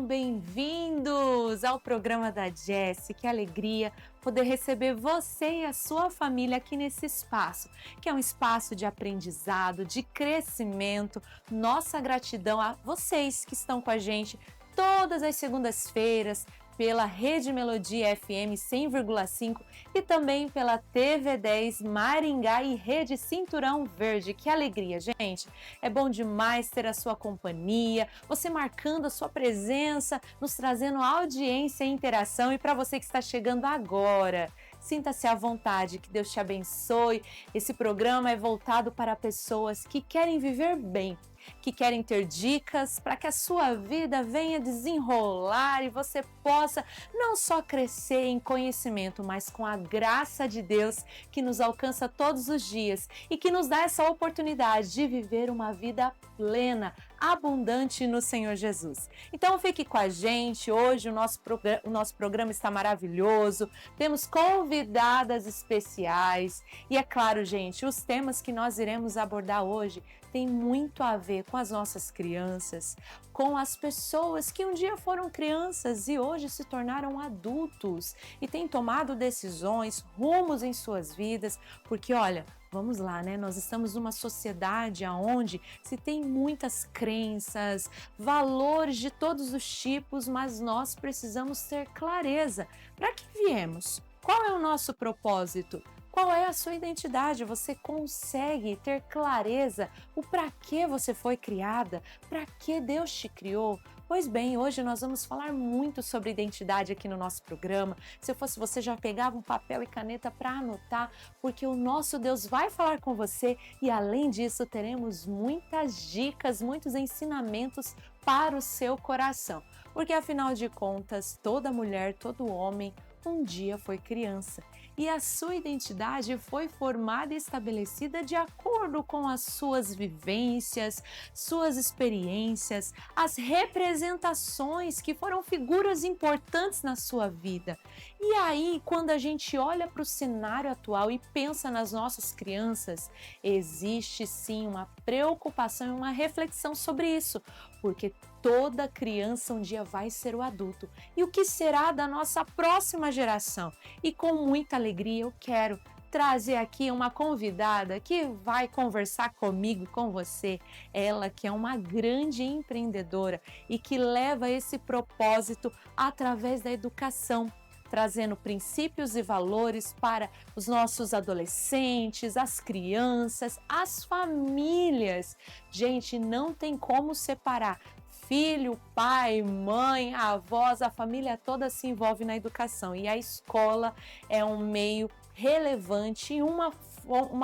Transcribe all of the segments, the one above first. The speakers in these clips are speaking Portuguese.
Sejam bem-vindos ao programa da Jessie. Que alegria poder receber você e a sua família aqui nesse espaço, que é um espaço de aprendizado, de crescimento. Nossa gratidão a vocês que estão com a gente todas as segundas-feiras pela Rede Melodia FM 100,5 e também pela TV10 Maringá e Rede Cinturão Verde. Que alegria, gente! É bom demais ter a sua companhia, você marcando a sua presença, nos trazendo audiência e interação. E para você que está chegando agora, sinta-se à vontade, que Deus te abençoe. Esse programa é voltado para pessoas que querem viver bem, que querem ter dicas para que a sua vida venha desenrolar e você possa não só crescer em conhecimento, mas com a graça de Deus que nos alcança todos os dias e que nos dá essa oportunidade de viver uma vida plena, abundante no Senhor Jesus. Então fique com a gente, hoje o nosso programa está maravilhoso, temos convidadas especiais e é claro, gente, os temas que nós iremos abordar hoje tem muito a ver com as nossas crianças, com as pessoas que um dia foram crianças e hoje se tornaram adultos e têm tomado decisões, rumos em suas vidas, porque olha, vamos lá, né? Nós estamos numa sociedade onde se tem muitas crenças, valores de todos os tipos, mas nós precisamos ter clareza. Para que viemos? Qual é o nosso propósito? Qual é a sua identidade? Você consegue ter clareza o para que você foi criada? Para que Deus te criou? Pois bem, hoje nós vamos falar muito sobre identidade aqui no nosso programa. Se eu fosse você, já pegava um papel e caneta para anotar, porque o nosso Deus vai falar com você e além disso teremos muitas dicas, muitos ensinamentos para o seu coração. Porque afinal de contas, toda mulher, todo homem um dia foi criança e a sua identidade foi formada e estabelecida de acordo com as suas vivências, suas experiências, as representações que foram figuras importantes na sua vida. E aí, quando a gente olha para o cenário atual e pensa nas nossas crianças, existe sim uma preocupação e uma reflexão sobre isso, porque toda criança um dia vai ser o adulto. E o que será da nossa próxima geração? E com muita alegria eu quero trazer aqui uma convidada que vai conversar comigo e com você. Ela que é uma grande empreendedora e que leva esse propósito através da educação, trazendo princípios e valores para os nossos adolescentes, as crianças, as famílias. Gente, não tem como separar filho, pai, mãe, avós, a família toda se envolve na educação e a escola é um meio relevante e uma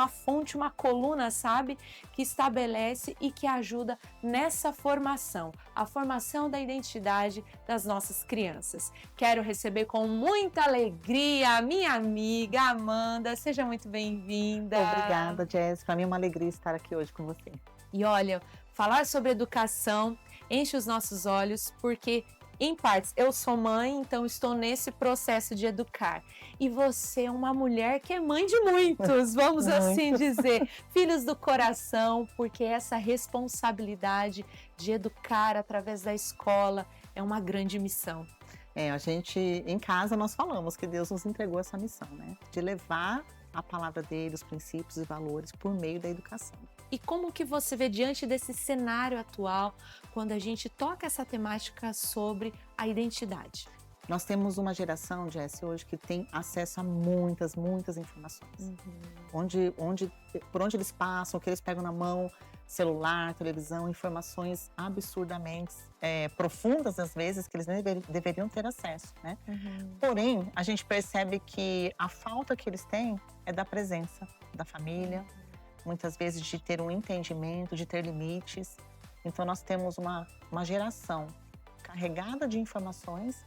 fonte, uma coluna, sabe, que estabelece e que ajuda nessa formação, a formação da identidade das nossas crianças. Quero receber com muita alegria a minha amiga Amanda, seja muito bem-vinda. Obrigada, Jess, para mim é uma alegria estar aqui hoje com você. E olha, falar sobre educação enche os nossos olhos porque, em partes, eu sou mãe, então estou nesse processo de educar. E você é uma mulher que é mãe de muitos, vamos assim dizer, filhos do coração, porque essa responsabilidade de educar através da escola é uma grande missão. A gente, em casa, nós falamos que Deus nos entregou essa missão, né? De levar a palavra dele, os princípios e valores por meio da educação. E como que você vê diante desse cenário atual, quando a gente toca essa temática sobre a identidade? Nós temos uma geração, Jess, hoje que tem acesso a muitas informações. Por onde eles passam, o que eles pegam na mão, celular, televisão, informações absurdamente profundas, às vezes, que eles nem deveriam ter acesso, né? Porém, a gente percebe que a falta que eles têm é da presença da família, muitas vezes de ter um entendimento, de ter limites. Então, nós temos uma geração carregada de informações,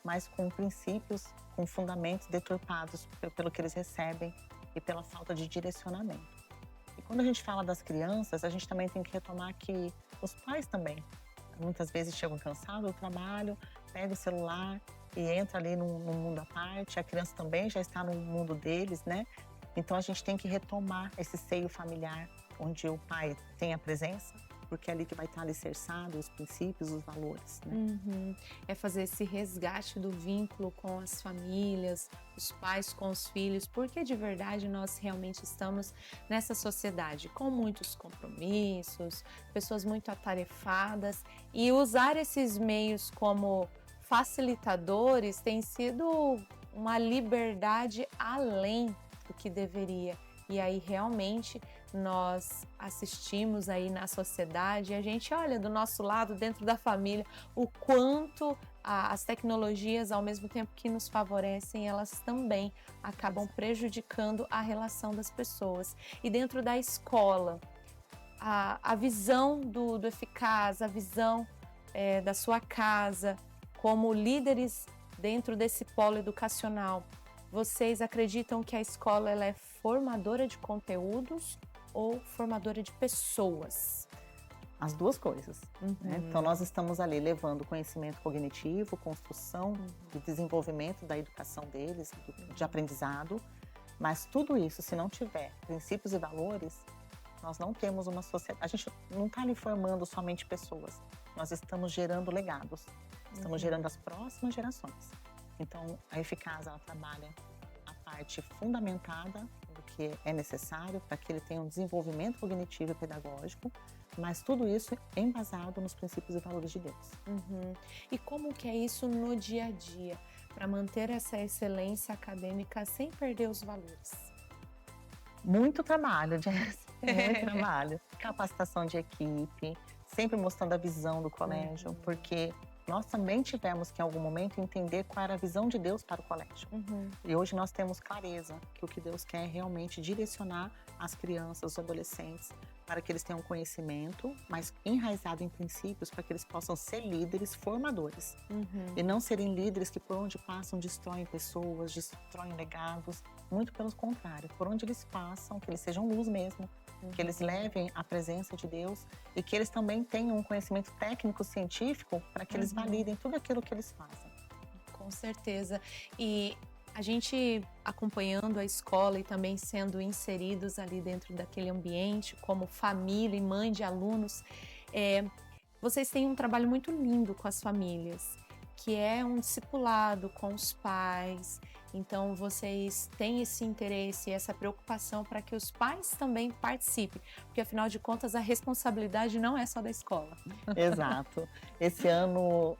mas com princípios, com fundamentos deturpados pelo que eles recebem e pela falta de direcionamento. E quando a gente fala das crianças, a gente também tem que retomar que os pais também, muitas vezes chegam cansados do trabalho, pega o celular e entra ali num mundo à parte, a criança também já está no mundo deles, né? Então a gente tem que retomar esse seio familiar, onde o pai tem a presença, porque é ali que vai estar alicerçado os princípios, os valores, né? Uhum. É fazer esse resgate do vínculo com as famílias, os pais com os filhos, porque de verdade nós realmente estamos nessa sociedade com muitos compromissos, pessoas muito atarefadas, e usar esses meios como facilitadores tem sido uma liberdade além do que deveria. E aí realmente nós assistimos aí na sociedade e a gente olha do nosso lado, dentro da família, o quanto as tecnologias, ao mesmo tempo que nos favorecem, elas também acabam prejudicando a relação das pessoas. E dentro da escola, a visão do eficaz, a visão da sua casa, como líderes dentro desse polo educacional, vocês acreditam que a escola ela é formadora de conteúdos ou formadora de pessoas? As duas coisas, né? Então, nós estamos ali levando conhecimento cognitivo, construção e desenvolvimento da educação deles, de aprendizado, mas tudo isso, se não tiver princípios e valores, nós não temos uma sociedade. A gente não está ali formando somente pessoas, nós estamos gerando legados, estamos gerando as próximas gerações. Então, a Eficaz, ela trabalha a parte fundamentada do que é necessário para que ele tenha um desenvolvimento cognitivo e pedagógico, mas tudo isso embasado nos princípios e valores de Deus. E como que é isso no dia a dia, para manter essa excelência acadêmica sem perder os valores? Muito trabalho, Jess, muito trabalho. Capacitação de equipe, sempre mostrando a visão do colégio, porque nós também tivemos que, em algum momento, entender qual era a visão de Deus para o colégio. E hoje nós temos clareza que o que Deus quer é realmente direcionar as crianças, os adolescentes, para que eles tenham conhecimento, mas enraizado em princípios, para que eles possam ser líderes formadores. E não serem líderes que, por onde passam, destroem pessoas, destroem legados. Muito pelo contrário, por onde eles passam, que eles sejam luz mesmo, que eles levem a presença de Deus e que eles também tenham um conhecimento técnico, científico, para que eles validem tudo aquilo que eles fazem. Com certeza. E a gente acompanhando a escola e também sendo inseridos ali dentro daquele ambiente, como família e mãe de alunos, vocês têm um trabalho muito lindo com as famílias, que é um discipulado com os pais. Então, vocês têm esse interesse e essa preocupação para que os pais também participem, porque afinal de contas a responsabilidade não é só da escola. Exato. Esse ano,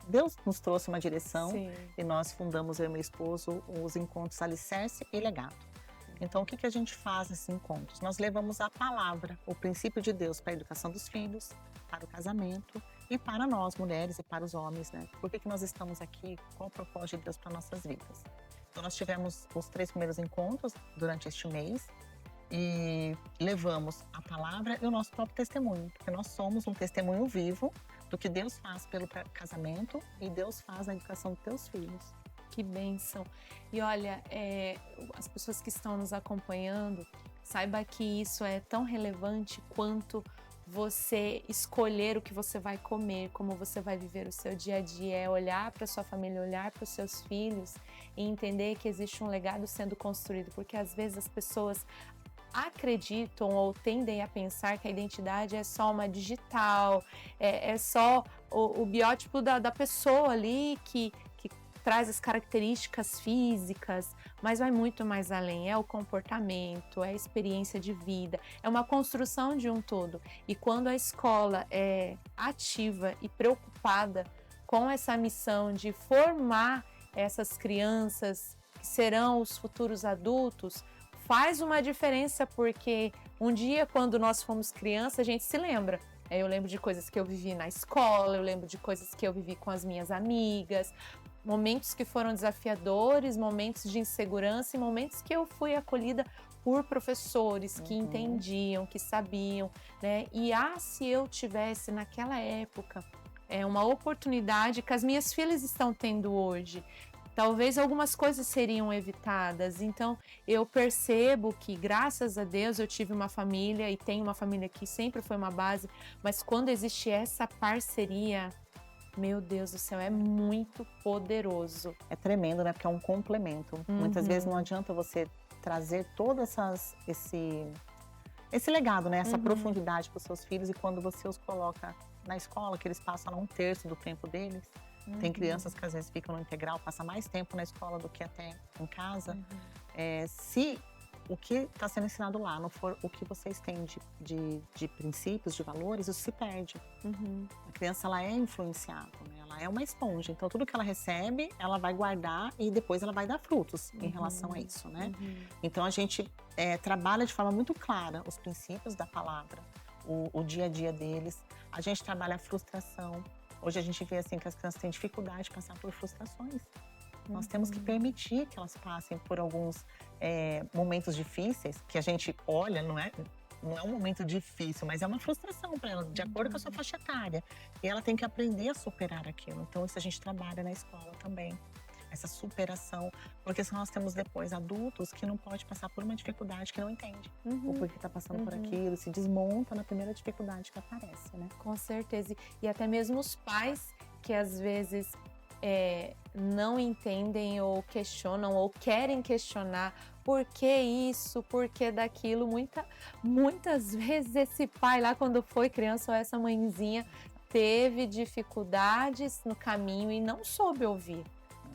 Deus nos trouxe uma direção. Sim. E nós fundamos, eu e meu esposo, os encontros Alicerce e Legado. Então, o que a gente faz nesses encontros? Nós levamos a palavra, o princípio de Deus para a educação dos filhos, para o casamento e para nós, mulheres, e para os homens, né? Por que nós estamos aqui? Qual o propósito de Deus para nossas vidas? Então, nós tivemos os 3 primeiros encontros durante este mês e levamos a palavra e o nosso próprio testemunho, porque nós somos um testemunho vivo do que Deus faz pelo casamento e Deus faz na educação dos teus filhos. Que bênção! E olha, as pessoas que estão nos acompanhando, saiba que isso é tão relevante quanto você escolher o que você vai comer, como você vai viver o seu dia a dia, é olhar para sua família, olhar para os seus filhos e entender que existe um legado sendo construído, porque às vezes as pessoas acreditam ou tendem a pensar que a identidade é só uma digital, é só o biótipo da pessoa ali que traz as características físicas, mas vai muito mais além, é o comportamento, é a experiência de vida, é uma construção de um todo. E quando a escola é ativa e preocupada com essa missão de formar essas crianças que serão os futuros adultos, faz uma diferença, porque um dia, quando nós fomos criança, a gente se lembra. Eu lembro de coisas que eu vivi na escola, eu lembro de coisas que eu vivi com as minhas amigas, momentos que foram desafiadores, momentos de insegurança e momentos que eu fui acolhida por professores que entendiam, que sabiam, né? E se eu tivesse naquela época uma oportunidade que as minhas filhas estão tendo hoje, talvez algumas coisas seriam evitadas. Então, eu percebo que, graças a Deus, eu tive uma família e tenho uma família que sempre foi uma base, mas quando existe essa parceria, meu Deus do céu, é muito poderoso. É tremendo, né? Porque é um complemento. Muitas vezes não adianta você trazer todas esse legado, né? Essa profundidade para os seus filhos, e quando você os coloca na escola, que eles passam lá 1/3 do tempo deles. Tem crianças que às vezes ficam no integral, passam mais tempo na escola do que até em casa. Se o que está sendo ensinado lá não for o que vocês têm de princípios, de valores, isso se perde. A criança, ela é influenciada, né? Ela é uma esponja, então tudo que ela recebe, ela vai guardar e depois ela vai dar frutos em relação a isso, né? Então a gente trabalha de forma muito clara os princípios da palavra, o dia a dia deles. A gente trabalha a frustração. Hoje a gente vê assim que as crianças têm dificuldade de passar por frustrações. Nós temos que permitir que elas passem por alguns momentos difíceis, que a gente olha, não é um momento difícil, mas é uma frustração para ela, de acordo com a sua faixa etária. E ela tem que aprender a superar aquilo. Então isso a gente trabalha na escola também, essa superação, porque senão nós temos depois adultos que não podem passar por uma dificuldade que não entende, ou porque está passando por aquilo, se desmonta na primeira dificuldade que aparece, né? Com certeza. E até mesmo os pais que às vezes não entendem ou questionam ou querem questionar por que isso, por que daquilo. Muitas vezes esse pai lá, quando foi criança, ou essa mãezinha, teve dificuldades no caminho e não soube ouvir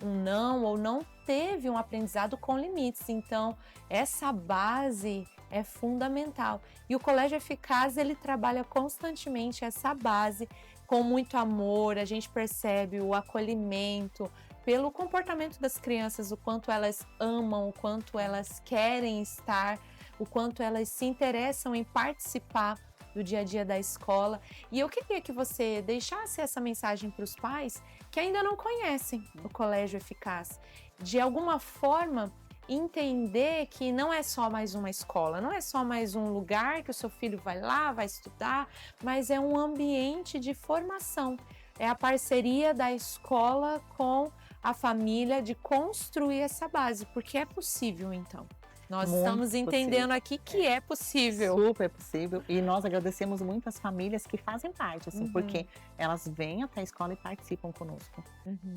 um não, ou não teve um aprendizado com limites. Então, essa base é fundamental. E o Colégio Eficaz, ele trabalha constantemente essa base com muito amor. A gente percebe o acolhimento pelo comportamento das crianças, o quanto elas amam, o quanto elas querem estar, o quanto elas se interessam em participar do dia a dia da escola. E eu queria que você deixasse essa mensagem para os pais que ainda não conhecem o Colégio Eficaz. De alguma forma, entender que não é só mais uma escola, não é só mais um lugar que o seu filho vai lá, vai estudar, mas é um ambiente de formação. É a parceria da escola com a família de construir essa base, porque é possível, então. Nós Muito estamos entendendo aqui que é possível. Super possível. E nós agradecemos muito as famílias que fazem parte, assim, porque elas vêm até a escola e participam conosco.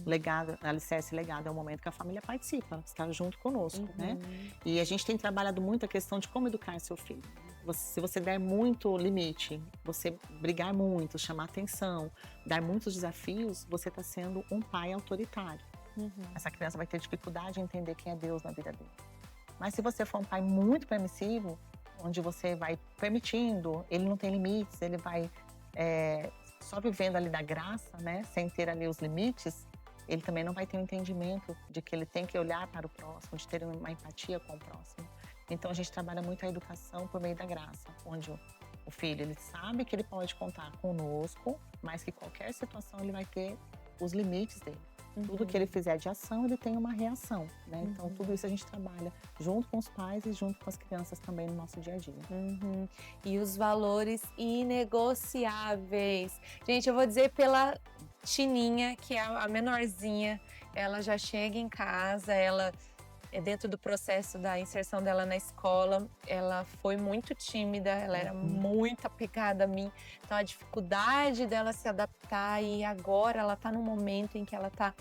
Legado, Alicerce Legado é o momento que a família participa, está junto conosco, né? E a gente tem trabalhado muito a questão de como educar seu filho. Se você der muito limite, você brigar muito, chamar atenção, dar muitos desafios, você está sendo um pai autoritário. Essa criança vai ter dificuldade em entender quem é Deus na vida dele. Mas se você for um pai muito permissivo, onde você vai permitindo, ele não tem limites, ele vai só vivendo ali da graça, né, sem ter ali os limites, ele também não vai ter um entendimento de que ele tem que olhar para o próximo, de ter uma empatia com o próximo. Então a gente trabalha muito a educação por meio da graça, onde o filho, ele sabe que ele pode contar conosco, mas que qualquer situação ele vai ter os limites dele. Tudo que ele fizer de ação, ele tem uma reação, né? Então, tudo isso a gente trabalha junto com os pais e junto com as crianças também no nosso dia a dia. E os valores inegociáveis. Gente, eu vou dizer pela Tininha, que é a menorzinha, ela já chega em casa, ela dentro do processo da inserção dela na escola, ela foi muito tímida, ela era muito apegada a mim. Então, a dificuldade dela se adaptar, e agora ela está num momento em que ela está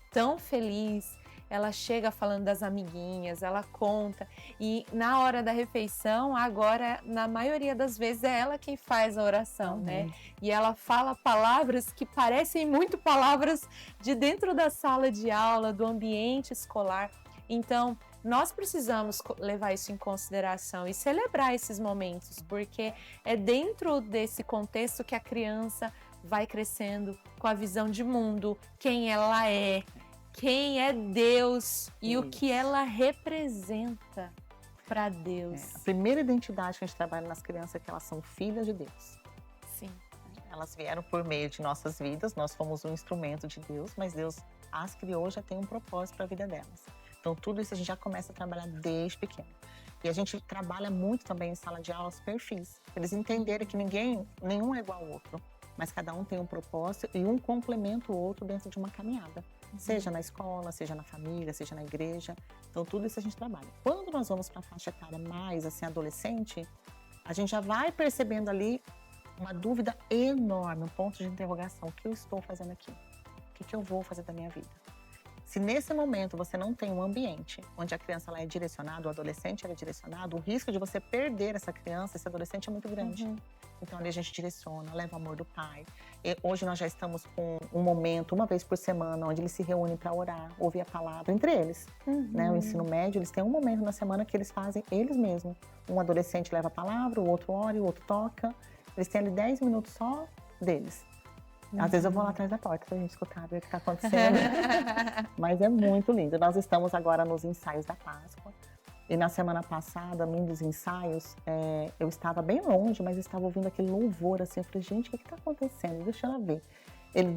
tão feliz. Ela chega falando das amiguinhas, ela conta. E na hora da refeição, agora, na maioria das vezes, é ela quem faz a oração, né? E ela fala palavras que parecem muito palavras de dentro da sala de aula, do ambiente escolar. Então, nós precisamos levar isso em consideração e celebrar esses momentos, porque é dentro desse contexto que a criança vai crescendo com a visão de mundo, quem ela é, quem é Deus e o que ela representa para Deus. A primeira identidade que a gente trabalha nas crianças é que elas são filhas de Deus. Sim. Elas vieram por meio de nossas vidas, nós fomos um instrumento de Deus, mas Deus as criou, já tem um propósito para a vida delas. Então, tudo isso a gente já começa a trabalhar desde pequeno. E a gente trabalha muito também em sala de aula os perfis. Eles entenderem que nenhum é igual ao outro, mas cada um tem um propósito e um complementa o outro dentro de uma caminhada. Seja na escola, seja na família, seja na igreja. Então, tudo isso a gente trabalha. Quando nós vamos para a faixa etária mais, assim, adolescente, a gente já vai percebendo ali uma dúvida enorme, um ponto de interrogação. O que eu estou fazendo aqui? O que eu vou fazer da minha vida? Se nesse momento você não tem um ambiente onde a criança ela é direcionada, o adolescente é direcionado, o risco de você perder essa criança, esse adolescente é muito grande. Então ali a gente direciona, leva o amor do pai. E hoje nós já estamos com um momento, uma vez por semana, onde eles se reúnem para orar, ouvir a palavra entre eles. Né? O ensino médio, eles têm um momento na semana que eles fazem eles mesmos. Um adolescente leva a palavra, o outro ora, o outro toca. Eles têm ali 10 minutos só deles. Às vezes eu vou lá atrás da porta pra gente escutar, ver o que está acontecendo. Mas é muito lindo. Nós estamos agora nos ensaios da Páscoa. E na semana passada, num dos ensaios, eu estava bem longe, mas estava ouvindo aquele louvor assim. Eu falei, gente, o que está acontecendo? Deixa ela ver.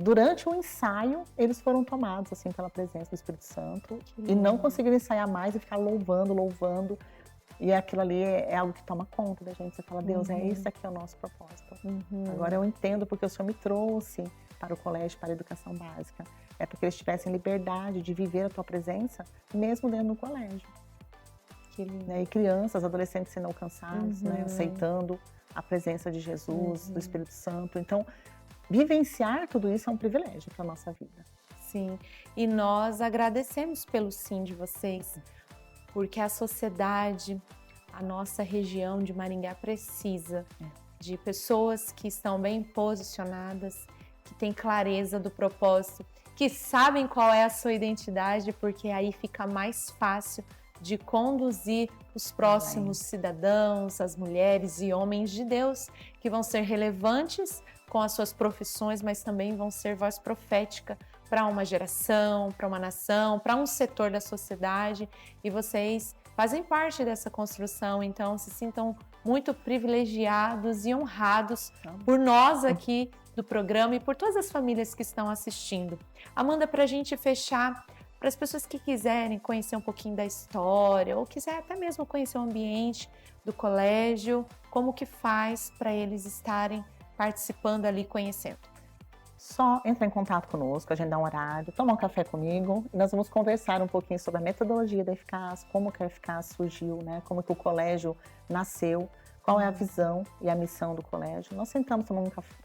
Durante o ensaio, eles foram tomados assim pela presença do Espírito Santo. E não conseguiram ensaiar mais e ficar louvando. E aquilo ali é algo que toma conta da gente. Você fala, Deus, esse aqui é o nosso propósito. Agora eu entendo porque o Senhor me trouxe para o colégio, para a educação básica. É porque eles tivessem liberdade de viver a tua presença, mesmo dentro do colégio. Né? E crianças, adolescentes sendo alcançados, né? Aceitando a presença de Jesus, do Espírito Santo. Então, vivenciar tudo isso é um privilégio para a nossa vida. Sim, e nós agradecemos pelo sim de vocês, porque a sociedade, a nossa região de Maringá precisa de pessoas que estão bem posicionadas, que têm clareza do propósito, que sabem qual é a sua identidade, porque aí fica mais fácil de conduzir os próximos cidadãos, as mulheres e homens de Deus, que vão ser relevantes com as suas profissões, mas também vão ser voz profética para uma geração, para uma nação, para um setor da sociedade, e vocês fazem parte dessa construção, então se sintam muito privilegiados e honrados por nós aqui do programa e por todas as famílias que estão assistindo. Amanda, para a gente fechar, para as pessoas que quiserem conhecer um pouquinho da história, ou quiser até mesmo conhecer o ambiente do colégio, como que faz para eles estarem participando ali, conhecendo? Só entrar em contato conosco, agendar um horário, tomar um café comigo e nós vamos conversar um pouquinho sobre a metodologia da Eficaz, como que a Eficaz surgiu, né? Como que o colégio nasceu, qual é a visão e a missão do colégio. Nós sentamos,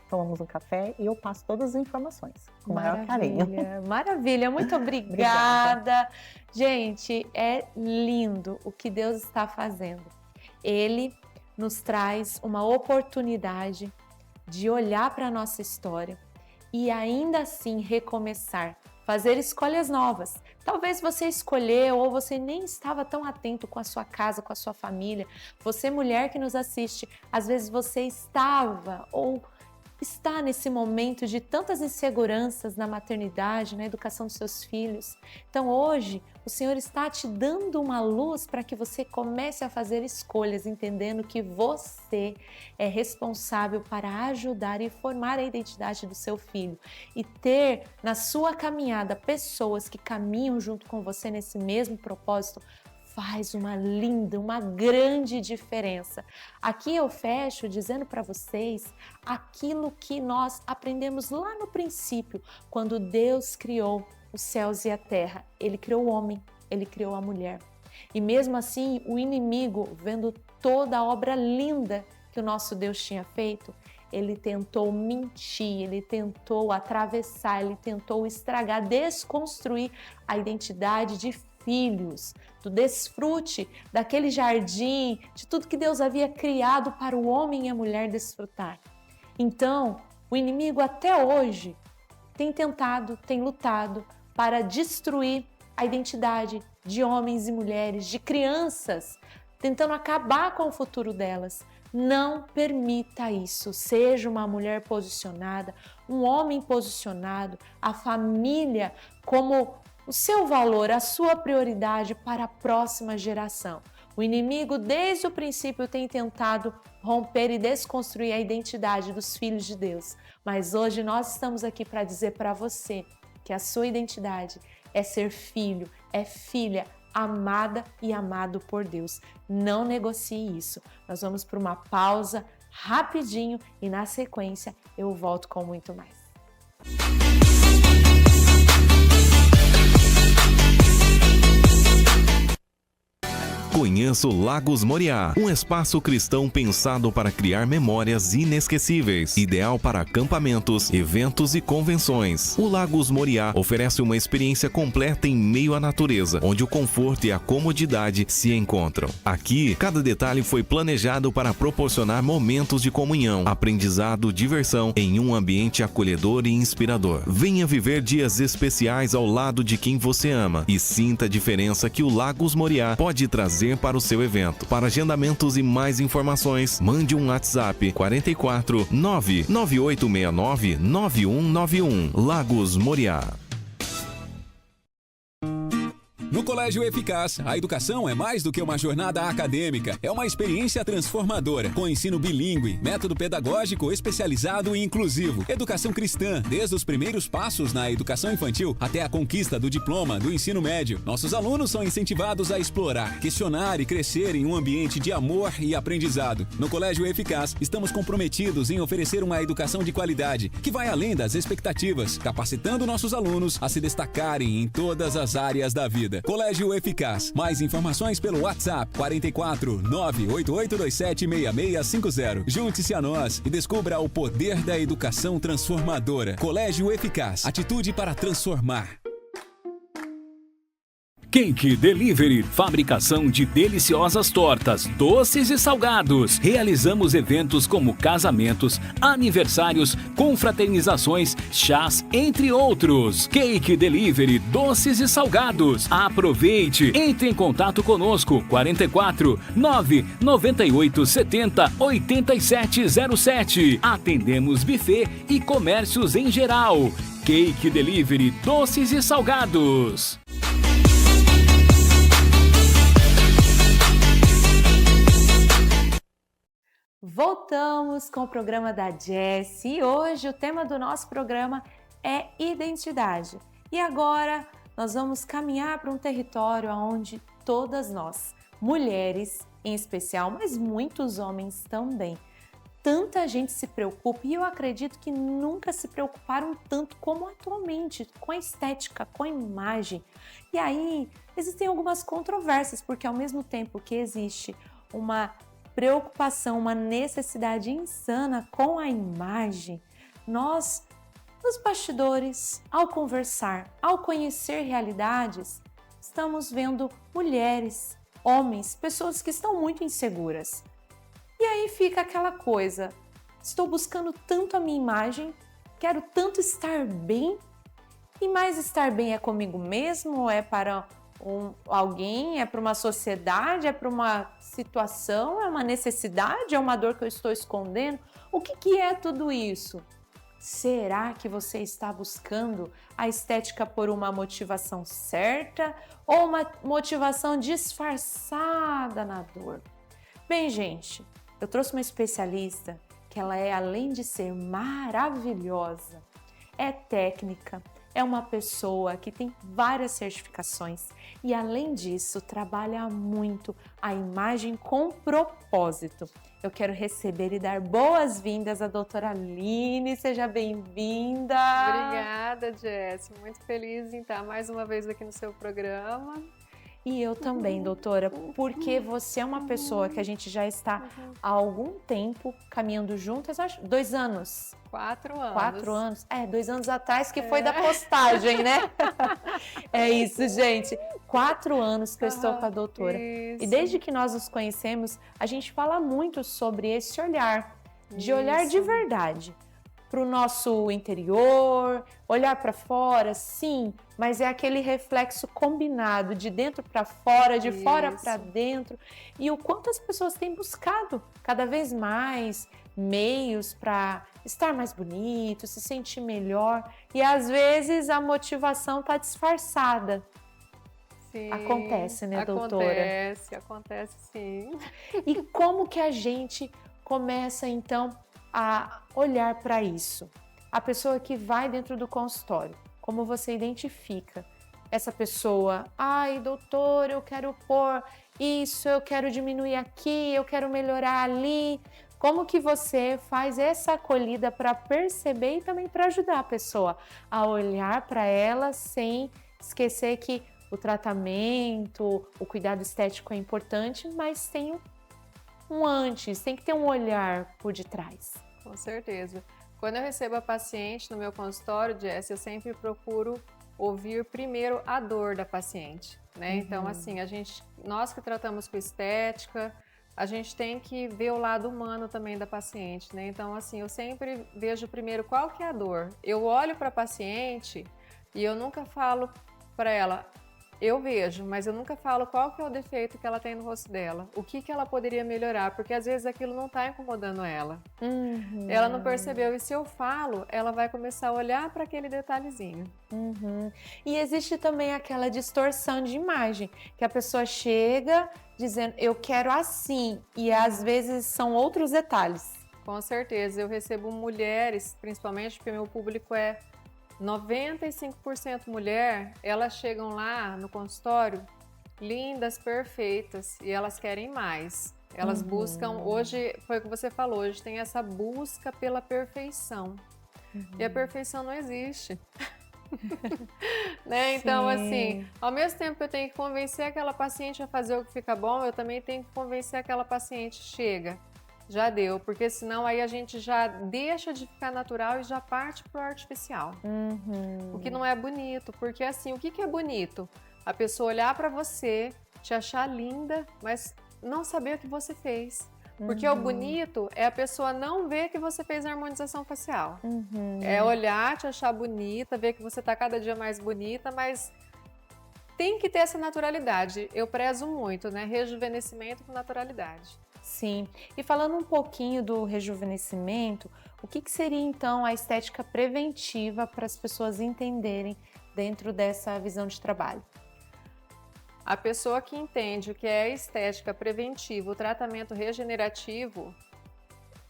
tomamos um café e eu passo todas as informações com o maior carinho. Maravilha, muito obrigada. Gente, é lindo o que Deus está fazendo. Ele nos traz uma oportunidade de olhar para a nossa história e ainda assim recomeçar, fazer escolhas novas. Talvez você escolheu ou você nem estava tão atento com a sua casa, com a sua família. Você, mulher que nos assiste, às vezes você estava ou está nesse momento de tantas inseguranças na maternidade, na educação dos seus filhos. Então hoje o Senhor está te dando uma luz para que você comece a fazer escolhas, entendendo que você é responsável para ajudar e formar a identidade do seu filho e ter na sua caminhada pessoas que caminham junto com você nesse mesmo propósito. Faz uma linda, uma grande diferença. Aqui eu fecho dizendo para vocês aquilo que nós aprendemos lá no princípio, quando Deus criou os céus e a terra. Ele criou o homem, ele criou a mulher. E mesmo assim, o inimigo, vendo toda a obra linda que o nosso Deus tinha feito, ele tentou mentir, ele tentou atravessar, ele tentou estragar, desconstruir a identidade de filhos, do desfrute daquele jardim, de tudo que Deus havia criado para o homem e a mulher desfrutar. Então, o inimigo até hoje tem tentado, tem lutado para destruir a identidade de homens e mulheres, de crianças, tentando acabar com o futuro delas. Não permita isso. Seja uma mulher posicionada, um homem posicionado, a família como o seu valor, a sua prioridade para a próxima geração. O inimigo, desde o princípio, tem tentado romper e desconstruir a identidade dos filhos de Deus. Mas hoje nós estamos aqui para dizer para você que a sua identidade é ser filho, é filha, amada e amado por Deus. Não negocie isso. Nós vamos para uma pausa rapidinho e na sequência eu volto com muito mais. Conheça o Lagos Moriá, um espaço cristão pensado para criar memórias inesquecíveis, ideal para acampamentos, eventos e convenções. O Lagos Moriá oferece uma experiência completa em meio à natureza, onde o conforto e a comodidade se encontram. Aqui, cada detalhe foi planejado para proporcionar momentos de comunhão, aprendizado, diversão em um ambiente acolhedor e inspirador. Venha viver dias especiais ao lado de quem você ama e sinta a diferença que o Lagos Moriá pode trazer para o seu evento. Para agendamentos e mais informações, mande um WhatsApp 44 99869 9191. Lagos Moriá. No Colégio Eficaz, a educação é mais do que uma jornada acadêmica, é uma experiência transformadora, com ensino bilíngue, método pedagógico especializado e inclusivo, educação cristã, desde os primeiros passos na educação infantil até a conquista do diploma do ensino médio. Nossos alunos são incentivados a explorar, questionar e crescer em um ambiente de amor e aprendizado. No Colégio Eficaz, estamos comprometidos em oferecer uma educação de qualidade, que vai além das expectativas, capacitando nossos alunos a se destacarem em todas as áreas da vida. Colégio Eficaz. Mais informações pelo WhatsApp 44 98827 6650. Junte-se a nós e descubra o poder da educação transformadora. Colégio Eficaz. Atitude para transformar. Cake Delivery, fabricação de deliciosas tortas, doces e salgados. Realizamos eventos como casamentos, aniversários, confraternizações, chás, entre outros. Cake Delivery, doces e salgados. Aproveite, entre em contato conosco, 44 998 70 8707. Atendemos buffet e comércios em geral. Cake Delivery, doces e salgados. Voltamos com o programa da Jess e hoje o tema do nosso programa é identidade. E agora nós vamos caminhar para um território onde todas nós, mulheres em especial, mas muitos homens também, tanta gente se preocupa e eu acredito que nunca se preocuparam tanto como atualmente com a estética, com a imagem. E aí existem algumas controvérsias, porque ao mesmo tempo que existe uma preocupação, uma necessidade insana com a imagem, nós, nos bastidores, ao conversar, ao conhecer realidades, estamos vendo mulheres, homens, pessoas que estão muito inseguras. E aí fica aquela coisa, estou buscando tanto a minha imagem, quero tanto estar bem, e mais estar bem é comigo mesmo, ou é para alguém, é para uma sociedade, é para uma situação, é uma necessidade, é uma dor que eu estou escondendo? O que é tudo isso? Será que você está buscando a estética por uma motivação certa ou uma motivação disfarçada na dor? Bem, gente, eu trouxe uma especialista que ela é, além de ser maravilhosa, é técnica, é uma pessoa que tem várias certificações e, além disso, trabalha muito a imagem com propósito. Eu quero receber e dar boas-vindas à doutora Aline. Seja bem-vinda! Obrigada, Jess. Muito feliz em estar mais uma vez aqui no seu programa. E eu também, doutora, porque você é uma pessoa que a gente já está há algum tempo caminhando juntas, acho, 2 anos. 4 anos. 4 anos. 2 anos atrás que foi da postagem, né? É isso, gente. 4 anos que eu estou com a doutora. Isso. E desde que nós nos conhecemos, a gente fala muito sobre esse olhar, de olhar de verdade para o nosso interior, olhar para fora, sim, mas é aquele reflexo combinado de dentro para fora, de fora para dentro. E o quanto as pessoas têm buscado cada vez mais meios para estar mais bonito, se sentir melhor, e às vezes a motivação está disfarçada. Sim, acontece, né, doutora? Acontece sim. E como que a gente começa então a olhar para isso? A pessoa que vai dentro do consultório, como você identifica essa pessoa? Ai, doutor, eu quero pôr isso, eu quero diminuir aqui, eu quero melhorar ali. Como que você faz essa acolhida para perceber e também para ajudar a pessoa a olhar para ela sem esquecer que o tratamento, o cuidado estético é importante, mas tem um antes, tem que ter um olhar por detrás. Com certeza. Quando eu recebo a paciente no meu consultório, Jess, eu sempre procuro ouvir primeiro a dor da paciente, né? Então, assim, nós que tratamos com estética, a gente tem que ver o lado humano também da paciente, né? Então, assim, eu sempre vejo primeiro qual que é a dor. Eu olho para a paciente e eu nunca falo para ela, eu vejo, mas eu nunca falo qual que é o defeito que ela tem no rosto dela, o que que ela poderia melhorar, porque às vezes aquilo não está incomodando ela. Ela não percebeu, e se eu falo, ela vai começar a olhar para aquele detalhezinho. E existe também aquela distorção de imagem, que a pessoa chega dizendo, eu quero assim, e às vezes são outros detalhes. Com certeza, eu recebo mulheres, principalmente porque meu público é 95% mulher, elas chegam lá no consultório lindas, perfeitas, e elas querem mais. Elas buscam, hoje, foi o que você falou, hoje tem essa busca pela perfeição. E a perfeição não existe. Né? Então, assim, ao mesmo tempo que eu tenho que convencer aquela paciente a fazer o que fica bom, eu também tenho que convencer aquela paciente, chega, já deu, porque senão aí a gente já deixa de ficar natural e já parte pro artificial. O que não é bonito, porque assim, o que que é bonito? A pessoa olhar para você, te achar linda, mas não saber o que você fez. Porque o bonito é a pessoa não ver que você fez a harmonização facial. É olhar, te achar bonita, ver que você tá cada dia mais bonita, mas tem que ter essa naturalidade. Eu prezo muito, né? Rejuvenescimento com naturalidade. Sim. E falando um pouquinho do rejuvenescimento, o que seria então a estética preventiva para as pessoas entenderem dentro dessa visão de trabalho? A pessoa que entende o que é estética preventiva, o tratamento regenerativo,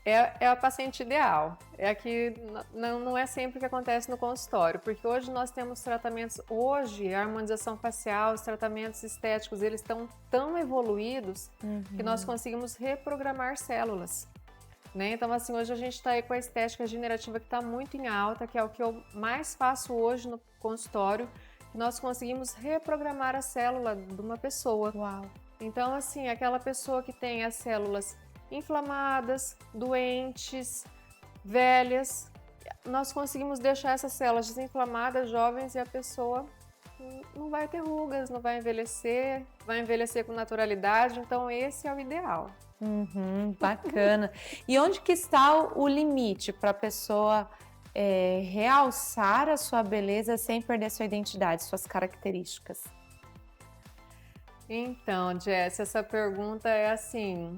é a paciente ideal. É a que não é sempre que acontece no consultório, porque hoje nós temos tratamentos, a harmonização facial, os tratamentos estéticos, eles estão tão evoluídos que nós conseguimos reprogramar células. Né? Então, assim, hoje a gente está aí com a estética regenerativa que está muito em alta, que é o que eu mais faço hoje no consultório. Nós conseguimos reprogramar a célula de uma pessoa. Uau! Então, assim, aquela pessoa que tem as células inflamadas, doentes, velhas, nós conseguimos deixar essas células desinflamadas, jovens, e a pessoa não vai ter rugas, não vai envelhecer com naturalidade. Então, esse é o ideal. Bacana. E onde que está o limite para a pessoa realçar a sua beleza sem perder sua identidade, suas características? Então, Jess, essa pergunta é assim,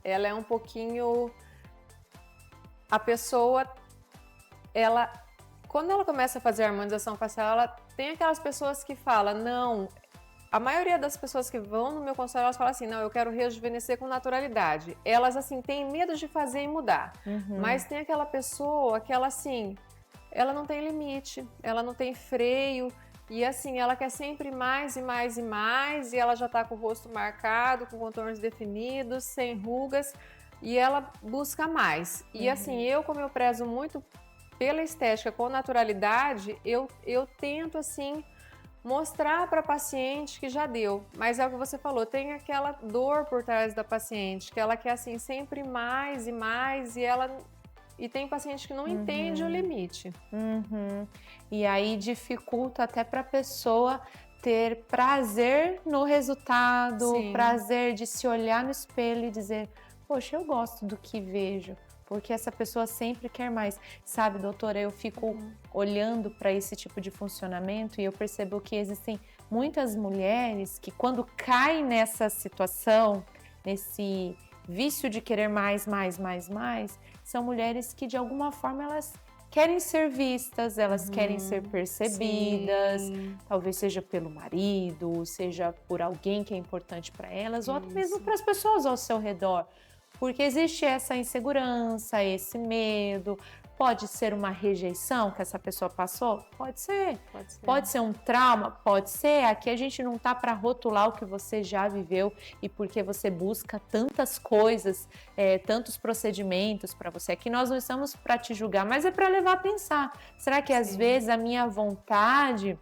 ela é um pouquinho... A pessoa, quando ela começa a fazer a harmonização facial, ela tem aquelas pessoas que falam, não... A maioria das pessoas que vão no meu consultório, elas falam assim, não, eu quero rejuvenescer com naturalidade. Elas, assim, têm medo de fazer e mudar. Mas tem aquela pessoa que ela, assim, ela não tem limite, ela não tem freio. E, assim, ela quer sempre mais e mais e mais. E ela já tá com o rosto marcado, com contornos definidos, sem rugas. E ela busca mais. E, assim, como eu prezo muito pela estética com naturalidade, eu tento, assim... mostrar para a paciente que já deu, mas é o que você falou, tem aquela dor por trás da paciente, que ela quer assim sempre mais e mais, e tem paciente que não entende o limite. E aí dificulta até para a pessoa ter prazer no resultado, prazer de se olhar no espelho e dizer, poxa, eu gosto do que vejo. Porque essa pessoa sempre quer mais. Sabe, doutora, eu fico olhando para esse tipo de funcionamento e eu percebo que existem muitas mulheres que quando caem nessa situação, nesse vício de querer mais, são mulheres que de alguma forma elas querem ser vistas, elas querem ser percebidas, talvez seja pelo marido, seja por alguém que é importante para elas, ou até mesmo para as pessoas ao seu redor. Porque existe essa insegurança, esse medo, pode ser uma rejeição que essa pessoa passou? Pode ser. Pode ser um trauma? Pode ser. Aqui a gente não tá para rotular o que você já viveu e porque você busca tantas coisas, tantos procedimentos para você. Aqui nós não estamos para te julgar, mas é para levar a pensar. Será que às vezes a minha vontade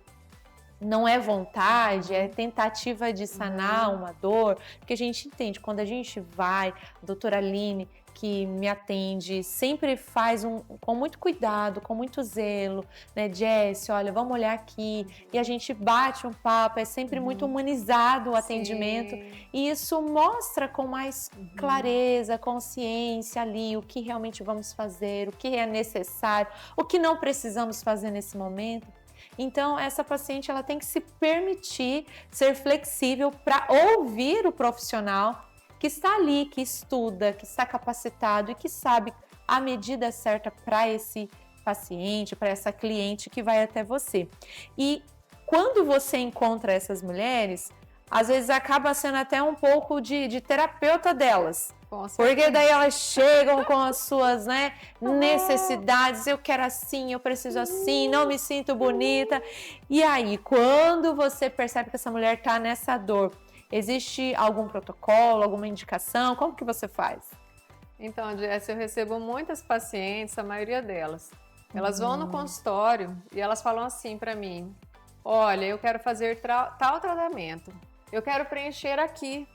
não é vontade, é tentativa de sanar uma dor, porque a gente entende, quando a gente vai, a doutora Aline, que me atende, sempre faz com muito cuidado, com muito zelo, né, Jess, olha, vamos olhar aqui, e a gente bate um papo, é sempre muito humanizado o atendimento, e isso mostra com mais clareza, consciência ali, o que realmente vamos fazer, o que é necessário, o que não precisamos fazer nesse momento. Então, essa paciente ela tem que se permitir ser flexível para ouvir o profissional que está ali, que estuda, que está capacitado e que sabe a medida certa para esse paciente, para essa cliente que vai até você. E quando você encontra essas mulheres, às vezes acaba sendo até um pouco de terapeuta delas. Porque daí elas chegam com as suas, né, necessidades, eu quero assim, eu preciso assim, não me sinto bonita. E aí, quando você percebe que essa mulher está nessa dor, existe algum protocolo, alguma indicação? Como que você faz? Então, Jess, eu recebo muitas pacientes, a maioria delas. Elas vão no consultório e elas falam assim para mim, olha, eu quero fazer tal tratamento, eu quero preencher aqui.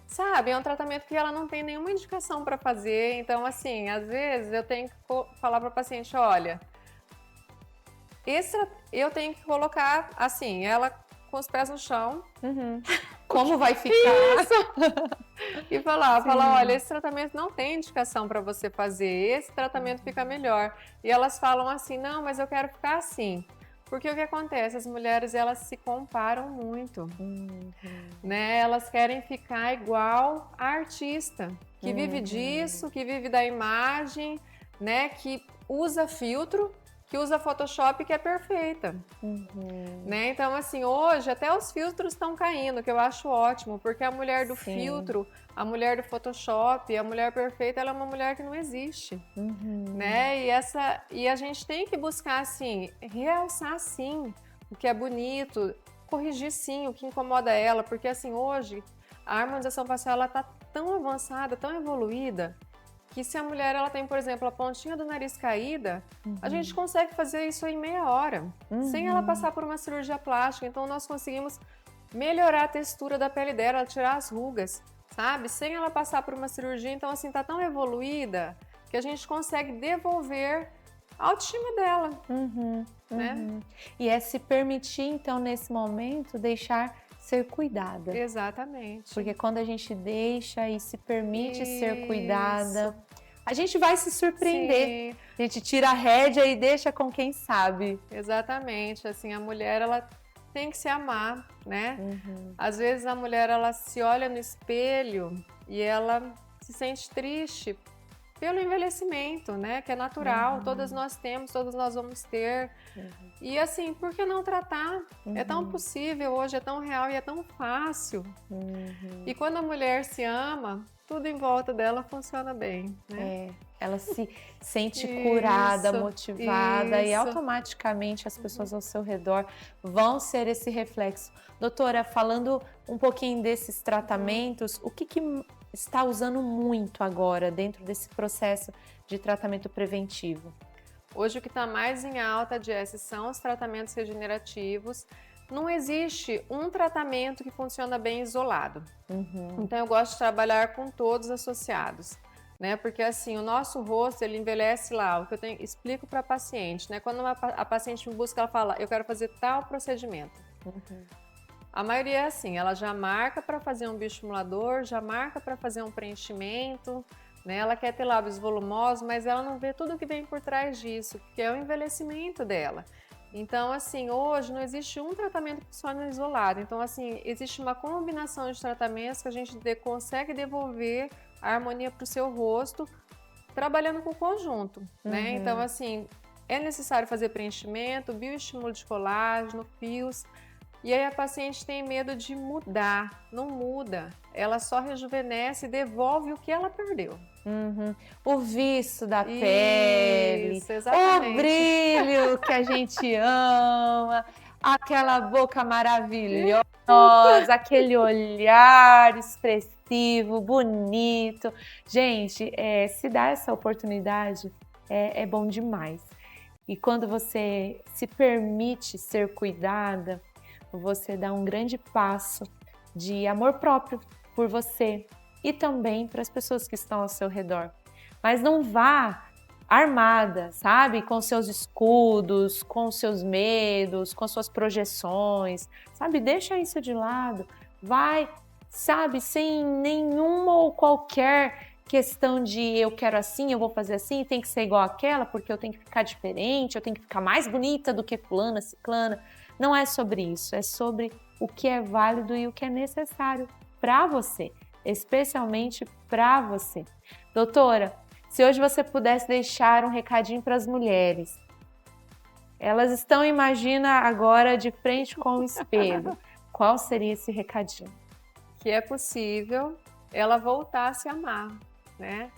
Sabe, é um tratamento que ela não tem nenhuma indicação para fazer, então assim, às vezes eu tenho que falar para o paciente, olha, eu tenho que colocar assim, ela com os pés no chão, como vai ficar? E falar, olha, esse tratamento não tem indicação para você fazer, esse tratamento fica melhor. E elas falam assim, não, mas eu quero ficar assim. Porque o que acontece? As mulheres, elas se comparam muito, né? Elas querem ficar igual a artista, que vive disso, que vive da imagem, né? Que usa filtro, que usa Photoshop, que é perfeita, né? Então, assim, hoje até os filtros estão caindo, que eu acho ótimo, porque a mulher do filtro, a mulher do Photoshop, a mulher perfeita, ela é uma mulher que não existe, né? E a gente tem que buscar, assim, realçar, sim, o que é bonito, corrigir, sim, o que incomoda ela, porque, assim, hoje, a harmonização facial, ela tá tão avançada, tão evoluída, que se a mulher ela tem, por exemplo, a pontinha do nariz caída, a gente consegue fazer isso em meia hora, sem ela passar por uma cirurgia plástica. Então, nós conseguimos melhorar a textura da pele dela, tirar as rugas, sabe? Sem ela passar por uma cirurgia. Então, assim, tá tão evoluída que a gente consegue devolver a autoestima dela, né? E é se permitir, então, nesse momento, deixar ser cuidada. Exatamente. Porque quando a gente deixa e se permite ser cuidada, a gente vai se surpreender. Sim. A gente tira a rédea e deixa com quem sabe. Exatamente. Assim, a mulher, ela tem que se amar, né? Às vezes a mulher, ela se olha no espelho e ela se sente triste pelo envelhecimento, né? Que é natural, todas nós temos, todos nós vamos ter. E assim, por que não tratar? É tão possível hoje, é tão real e é tão fácil. E quando a mulher se ama, tudo em volta dela funciona bem, né? Ela se sente curada, motivada e automaticamente as pessoas ao seu redor vão ser esse reflexo. Doutora, falando um pouquinho desses tratamentos, o que está usando muito agora dentro desse processo de tratamento preventivo? Hoje o que está mais em alta, Jess, são os tratamentos regenerativos. Não existe um tratamento que funciona bem isolado. Então eu gosto de trabalhar com todos associados, né? Porque assim, o nosso rosto, ele envelhece lá, o que eu explico para a paciente, né? Quando a paciente me busca, ela fala, eu quero fazer tal procedimento. A maioria é assim, ela já marca para fazer um bioestimulador, já marca para fazer um preenchimento, né? Ela quer ter lábios volumosos, mas ela não vê tudo que vem por trás disso, que é o envelhecimento dela. Então, assim, hoje não existe um tratamento que funciona isolado. Então, assim, existe uma combinação de tratamentos que a gente consegue devolver a harmonia para o seu rosto, trabalhando com o conjunto, né? Então, assim, é necessário fazer preenchimento, bioestímulo de colágeno, fios. E aí a paciente tem medo de mudar, não muda, ela só rejuvenesce e devolve o que ela perdeu. O viço da pele, o brilho que a gente ama, aquela boca maravilhosa, aquele olhar expressivo, bonito. Gente, se dá essa oportunidade, é bom demais. E quando você se permite ser cuidada, você dá um grande passo de amor próprio por você e também para as pessoas que estão ao seu redor. Mas não vá armada, sabe? Com seus escudos, com seus medos, com suas projeções, sabe? Deixa isso de lado. Vai, sabe? Sem nenhuma ou qualquer questão de eu quero assim, eu vou fazer assim, tem que ser igual àquela, porque eu tenho que ficar diferente, eu tenho que ficar mais bonita do que fulana, ciclana. Não é sobre isso, é sobre o que é válido e o que é necessário para você, especialmente para você. Doutora, se hoje você pudesse deixar um recadinho para as mulheres, elas estão, imagina, agora de frente com o espelho, qual seria esse recadinho? Que é possível ela voltar a se amar, né?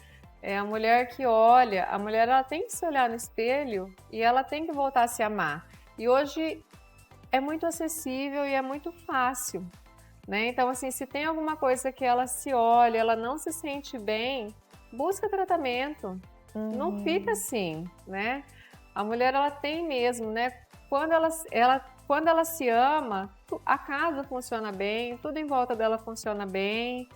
É a mulher que olha, a mulher ela tem que se olhar no espelho e ela tem que voltar a se amar. E hoje é muito acessível e é muito fácil, né? Então, assim, se tem alguma coisa que ela se olha, ela não se sente bem, busca tratamento. Não fica assim, né? A mulher, ela tem mesmo, né? Quando ela se ama, a casa funciona bem, tudo em volta dela funciona bem.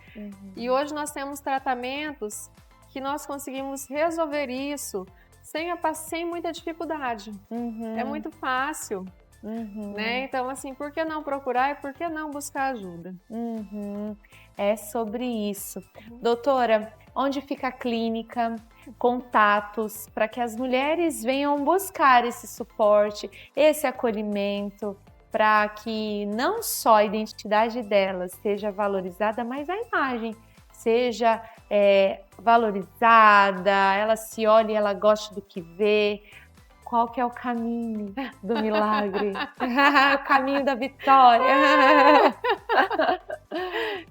E hoje nós temos tratamentos que nós conseguimos resolver isso sem muita dificuldade. É muito fácil. Né? Então, assim, por que não procurar e por que não buscar ajuda? É sobre isso. Doutora, onde fica a clínica? Contatos para que as mulheres venham buscar esse suporte, esse acolhimento, para que não só a identidade delas seja valorizada, mas a imagem seja valorizada, ela se olha e ela gosta do que vê. Qual que é o caminho do milagre? O caminho da vitória.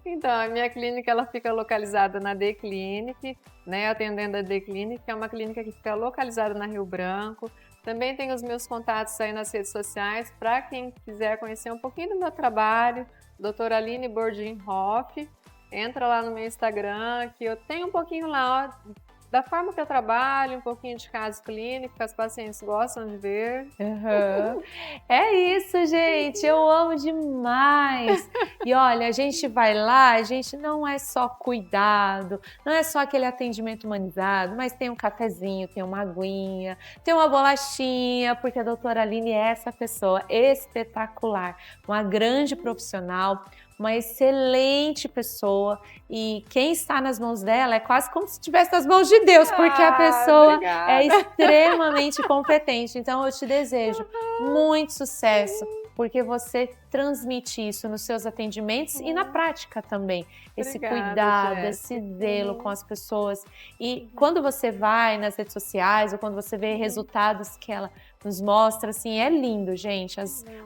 Então, a minha clínica ela fica localizada na D Clinic, né? Atendendo a D Clinic, que é uma clínica que fica localizada na Rio Branco. Também tem os meus contatos aí nas redes sociais, para quem quiser conhecer um pouquinho do meu trabalho, doutora Aline Bordinhoff. Entra lá no meu Instagram, que eu tenho um pouquinho lá, ó, da forma que eu trabalho, um pouquinho de caso clínico, que as pacientes gostam de ver. É isso, gente, eu amo demais. E olha, a gente vai lá, a gente não é só cuidado, não é só aquele atendimento humanizado, mas tem um cafezinho, tem uma aguinha, tem uma bolachinha, porque a doutora Aline é essa pessoa espetacular, uma grande profissional, uma excelente pessoa, e quem está nas mãos dela é quase como se estivesse nas mãos de Deus, porque a pessoa é extremamente competente. Então eu te desejo muito sucesso, porque você transmite isso nos seus atendimentos e na prática também. Esse cuidado, esse zelo com as pessoas. E quando você vai nas redes sociais ou quando você vê resultados que ela nos mostra, assim, é lindo, gente.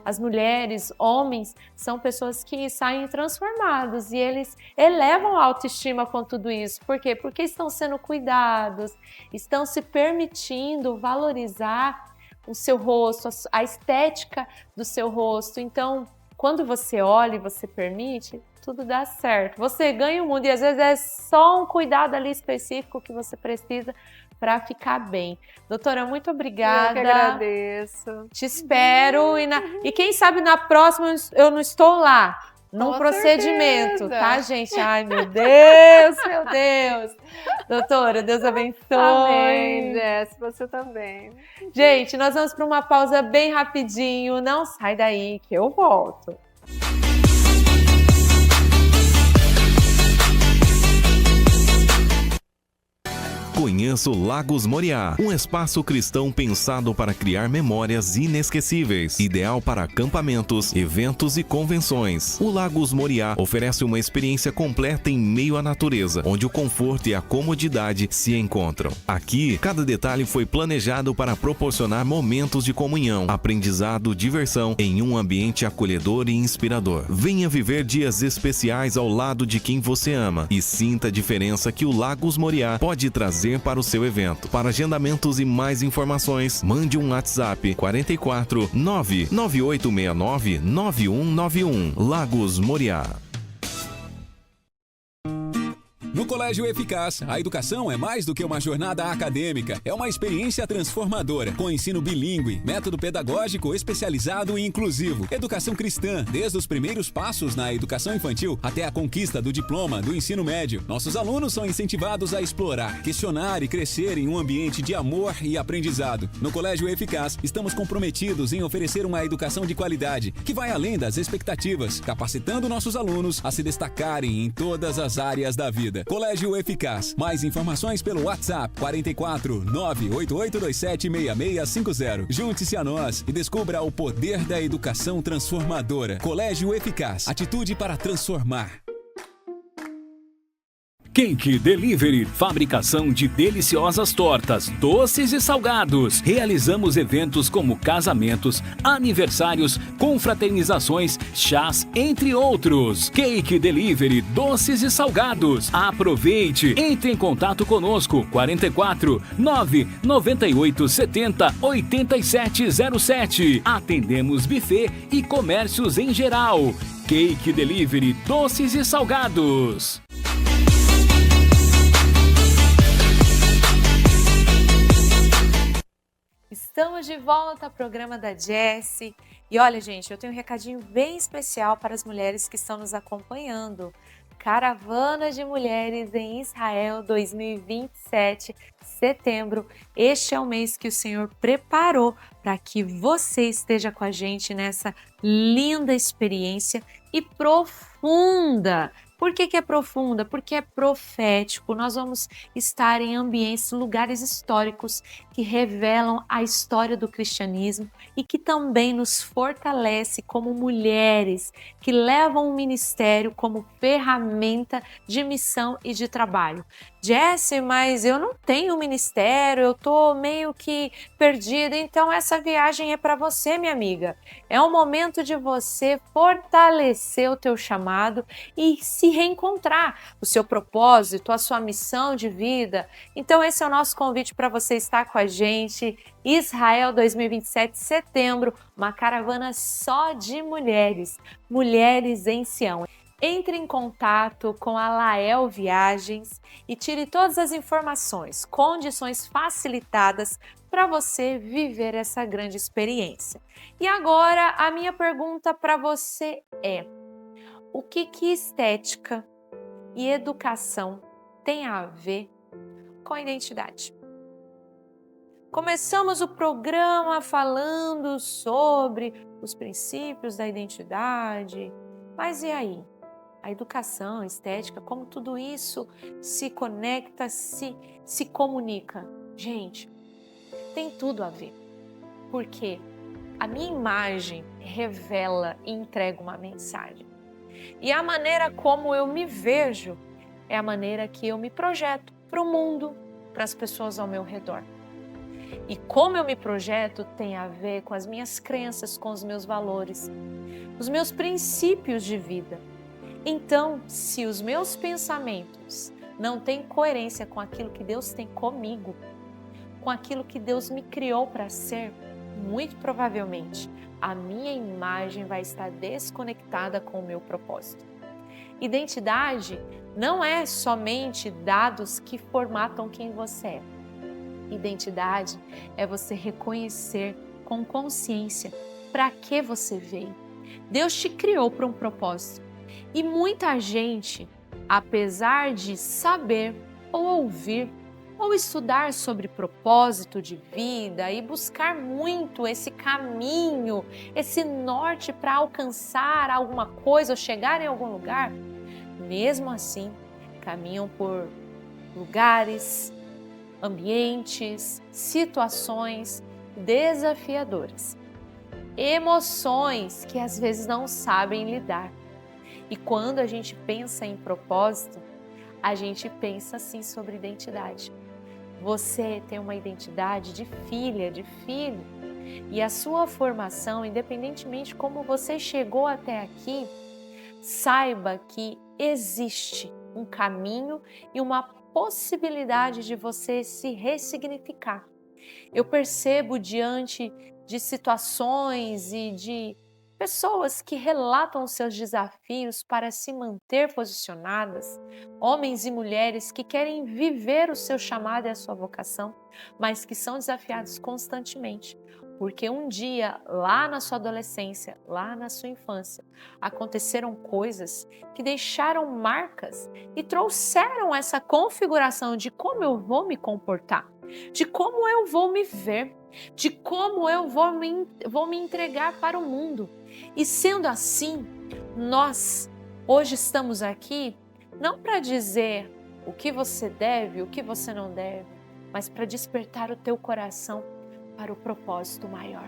As mulheres, homens, são pessoas que saem transformados e eles elevam a autoestima com tudo isso. Por quê? Porque estão sendo cuidados, estão se permitindo valorizar o seu rosto, a estética do seu rosto. Então, quando você olha e você permite, tudo dá certo. Você ganha o mundo e às vezes é só um cuidado ali específico que você precisa para ficar bem. Doutora, muito obrigada. Eu que agradeço. Te espero e quem sabe na próxima eu não estou lá. Num procedimento, tá, gente? Ai, meu Deus, meu Deus. Doutora, Deus abençoe. Amém, Jess, você também. Gente, nós vamos para uma pausa bem rapidinho. Não sai daí que eu volto. Conheça o Lagos Moriá, um espaço cristão pensado para criar memórias inesquecíveis, ideal para acampamentos, eventos e convenções. O Lagos Moriá oferece uma experiência completa em meio à natureza, onde o conforto e a comodidade se encontram. Aqui, cada detalhe foi planejado para proporcionar momentos de comunhão, aprendizado, diversão em um ambiente acolhedor e inspirador. Venha viver dias especiais ao lado de quem você ama e sinta a diferença que o Lagos Moriá pode trazer para o seu evento. Para agendamentos e mais informações, mande um WhatsApp 44 99869 9191. Lagos Moriá. No Colégio Eficaz, a educação é mais do que uma jornada acadêmica, é uma experiência transformadora, com ensino bilíngue, método pedagógico especializado e inclusivo, educação cristã, desde os primeiros passos na educação infantil até a conquista do diploma do ensino médio. Nossos alunos são incentivados a explorar, questionar e crescer em um ambiente de amor e aprendizado. No Colégio Eficaz, estamos comprometidos em oferecer uma educação de qualidade, que vai além das expectativas, capacitando nossos alunos a se destacarem em todas as áreas da vida. Colégio Eficaz. Mais informações pelo WhatsApp 44 98827 6650. Junte-se a nós e descubra o poder da educação transformadora. Colégio Eficaz. Atitude para transformar. Cake Delivery, fabricação de deliciosas tortas, doces e salgados. Realizamos eventos como casamentos, aniversários, confraternizações, chás, entre outros. Cake Delivery, doces e salgados. Aproveite, entre em contato conosco, 44 998 70 8707. Atendemos buffet e comércios em geral. Cake Delivery, doces e salgados. Estamos de volta ao programa da Jessie. E olha, gente, eu tenho um recadinho bem especial para as mulheres que estão nos acompanhando. Caravana de Mulheres em Israel 2027, setembro. Este é o mês que o Senhor preparou para que você esteja com a gente nessa linda experiência e profunda. Por que é profunda? Porque é profético. Nós vamos estar em ambientes, lugares históricos que revelam a história do cristianismo e que também nos fortalece como mulheres que levam o ministério como ferramenta de missão e de trabalho. Jessie, mas eu não tenho ministério, eu tô meio que perdida, então essa viagem é para você, minha amiga. É um momento de você fortalecer o teu chamado e se reencontrar, o seu propósito, a sua missão de vida. Então esse é o nosso convite para você estar com a gente. Israel 2027, setembro, uma caravana só de mulheres, mulheres em Sião. Entre em contato com a Lael Viagens e tire todas as informações, condições facilitadas para você viver essa grande experiência. E agora a minha pergunta para você é: o que estética e educação tem a ver com a identidade? Começamos o programa falando sobre os princípios da identidade, mas e aí? A educação, a estética, como tudo isso se conecta, se comunica? Gente, tem tudo a ver, porque a minha imagem revela e entrega uma mensagem. E a maneira como eu me vejo é a maneira que eu me projeto para o mundo, para as pessoas ao meu redor. E como eu me projeto tem a ver com as minhas crenças, com os meus valores, os meus princípios de vida. Então, se os meus pensamentos não têm coerência com aquilo que Deus tem comigo, com aquilo que Deus me criou para ser, muito provavelmente a minha imagem vai estar desconectada com o meu propósito. Identidade não é somente dados que formatam quem você é. Identidade é você reconhecer com consciência para que você veio. Deus te criou para um propósito. E muita gente, apesar de saber ou ouvir ou estudar sobre propósito de vida e buscar muito esse caminho, esse norte para alcançar alguma coisa ou chegar em algum lugar, mesmo assim caminham por lugares, ambientes, situações desafiadoras, emoções que às vezes não sabem lidar. E quando a gente pensa em propósito, a gente pensa sim sobre identidade. Você tem uma identidade de filha, de filho, e a sua formação, independentemente de como você chegou até aqui, saiba que existe um caminho e uma possibilidade de você se ressignificar. Eu percebo diante de situações e de pessoas que relatam os seus desafios para se manter posicionadas, homens e mulheres que querem viver o seu chamado e a sua vocação, mas que são desafiados constantemente, porque um dia, lá na sua adolescência, lá na sua infância, aconteceram coisas que deixaram marcas e trouxeram essa configuração de como eu vou me comportar, de como eu vou me ver, de como eu vou me entregar para o mundo. E sendo assim, nós hoje estamos aqui não para dizer o que você deve, o que você não deve, mas para despertar o teu coração para o propósito maior.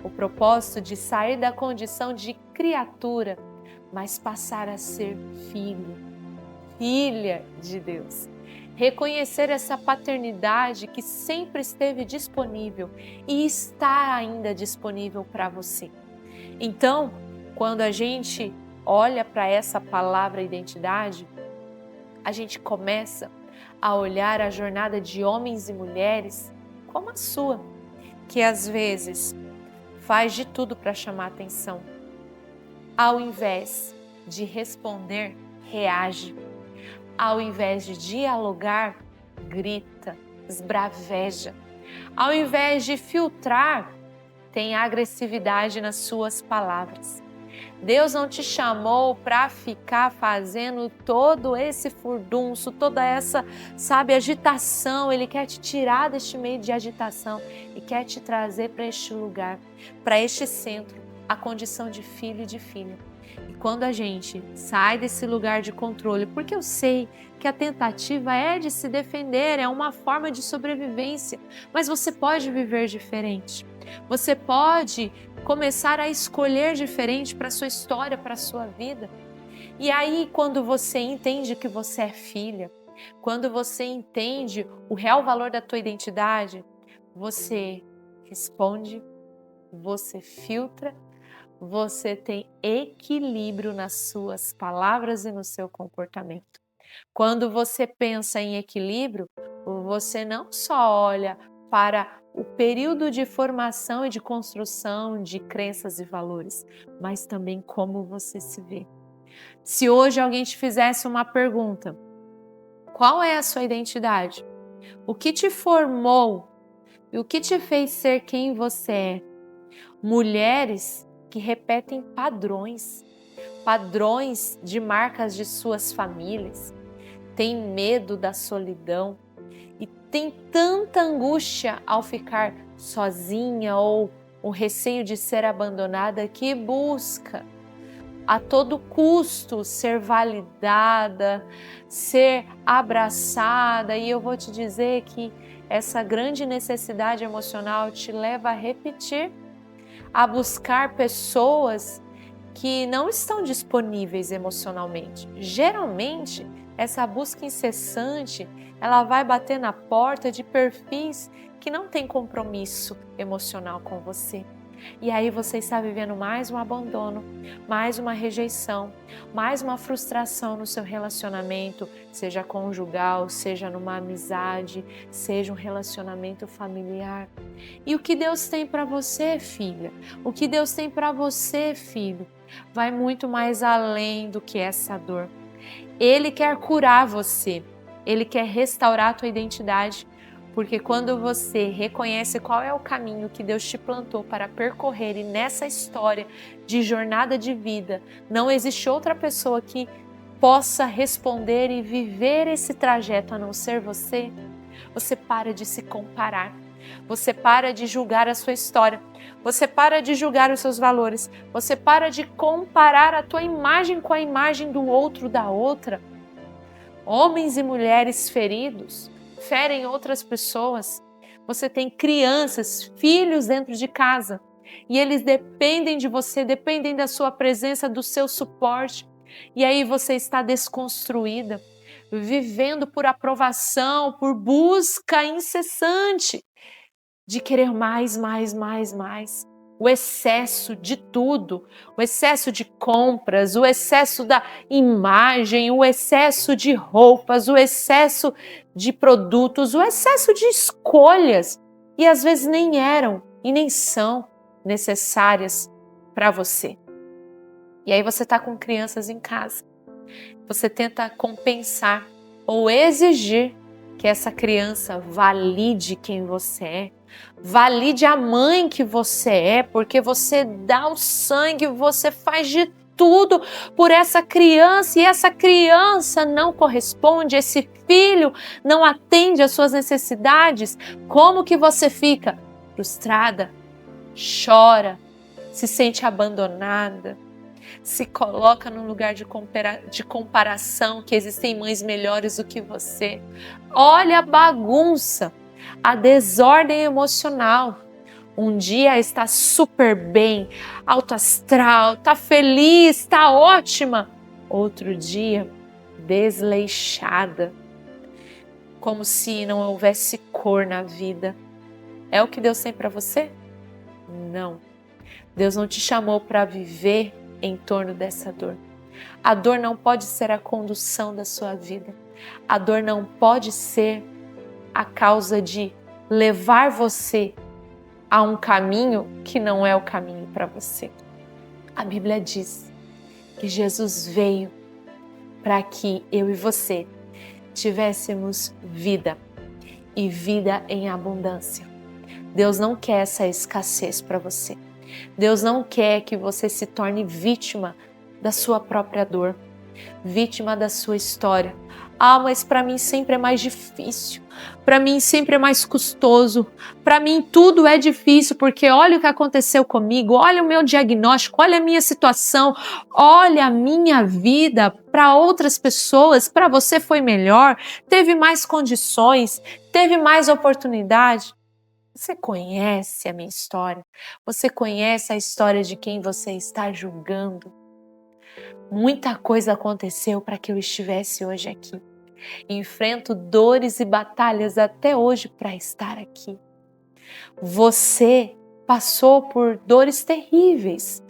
O propósito de sair da condição de criatura, mas passar a ser filho, filha de Deus. Reconhecer essa paternidade que sempre esteve disponível e está ainda disponível para você. Então, quando a gente olha para essa palavra identidade, a gente começa a olhar a jornada de homens e mulheres como a sua, que às vezes faz de tudo para chamar atenção. Ao invés de responder, reage. Ao invés de dialogar, grita, esbraveja. Ao invés de filtrar, tem agressividade nas suas palavras. Deus não te chamou para ficar fazendo todo esse furdunço, toda essa, agitação. Ele quer te tirar deste meio de agitação e quer te trazer para este lugar, para este centro, a condição de filho e de filha. E quando a gente sai desse lugar de controle, porque eu sei que a tentativa é de se defender, é uma forma de sobrevivência, mas você pode viver diferente. Você pode começar a escolher diferente para a sua história, para a sua vida. E aí, quando você entende que você é filha, quando você entende o real valor da tua identidade, você responde, você filtra, você tem equilíbrio nas suas palavras e no seu comportamento. Quando você pensa em equilíbrio, você não só olha para o período de formação e de construção de crenças e valores, mas também como você se vê. Se hoje alguém te fizesse uma pergunta, qual é a sua identidade? O que te formou e o que te fez ser quem você é? Mulheres que repetem padrões de marcas de suas famílias, têm medo da solidão e tem tanta angústia ao ficar sozinha ou o receio de ser abandonada que busca a todo custo ser validada, ser abraçada. E eu vou te dizer que essa grande necessidade emocional te leva a repetir, a buscar pessoas que não estão disponíveis emocionalmente. Geralmente, essa busca incessante, ela vai bater na porta de perfis que não têm compromisso emocional com você. E aí você está vivendo mais um abandono, mais uma rejeição, mais uma frustração no seu relacionamento, seja conjugal, seja numa amizade, seja um relacionamento familiar. E o que Deus tem para você, filha? O que Deus tem para você, filho? Vai muito mais além do que essa dor. Ele quer curar você, Ele quer restaurar a tua identidade, porque quando você reconhece qual é o caminho que Deus te plantou para percorrer e nessa história de jornada de vida, não existe outra pessoa que possa responder e viver esse trajeto a não ser você, você para de se comparar, você para de julgar a sua história, você para de julgar os seus valores, você para de comparar a tua imagem com a imagem do outro, da outra. Homens e mulheres feridos ferem outras pessoas. Você tem crianças, filhos dentro de casa e eles dependem de você, dependem da sua presença, do seu suporte. E aí você está desconstruída, vivendo por aprovação, por busca incessante de querer mais. O excesso de tudo, o excesso de compras, o excesso da imagem, o excesso de roupas, o excesso de produtos, o excesso de escolhas, e às vezes nem eram e nem são necessárias para você. E aí você está com crianças em casa. Você tenta compensar ou exigir que essa criança valide quem você é, valide a mãe que você é, porque você dá o sangue, você faz de tudo por essa criança e essa criança não corresponde, esse filho não atende às suas necessidades. Como que você fica? Frustrada, chora, se sente abandonada, se coloca num lugar de comparação, que existem mães melhores do que você. Olha a bagunça, a desordem emocional. Um dia está super bem, alto astral, está feliz, está ótima. Outro dia, desleixada, como se não houvesse cor na vida. É o que Deus tem para você? Não. Deus não te chamou para viver em torno dessa dor. A dor não pode ser a condução da sua vida. A dor não pode ser a causa de levar você a um caminho que não é o caminho para você. A Bíblia diz que Jesus veio para que eu e você tivéssemos vida e vida em abundância. Deus não quer essa escassez para você. Deus não quer que você se torne vítima da sua própria dor, vítima da sua história. Ah, mas para mim sempre é mais difícil, para mim sempre é mais custoso, para mim tudo é difícil, porque olha o que aconteceu comigo, olha o meu diagnóstico, olha a minha situação, olha a minha vida. Para outras pessoas, para você foi melhor, teve mais condições, teve mais oportunidade. Você conhece a minha história? Você conhece a história de quem você está julgando? Muita coisa aconteceu para que eu estivesse hoje aqui. Enfrento dores e batalhas até hoje para estar aqui. Você passou por dores terríveis,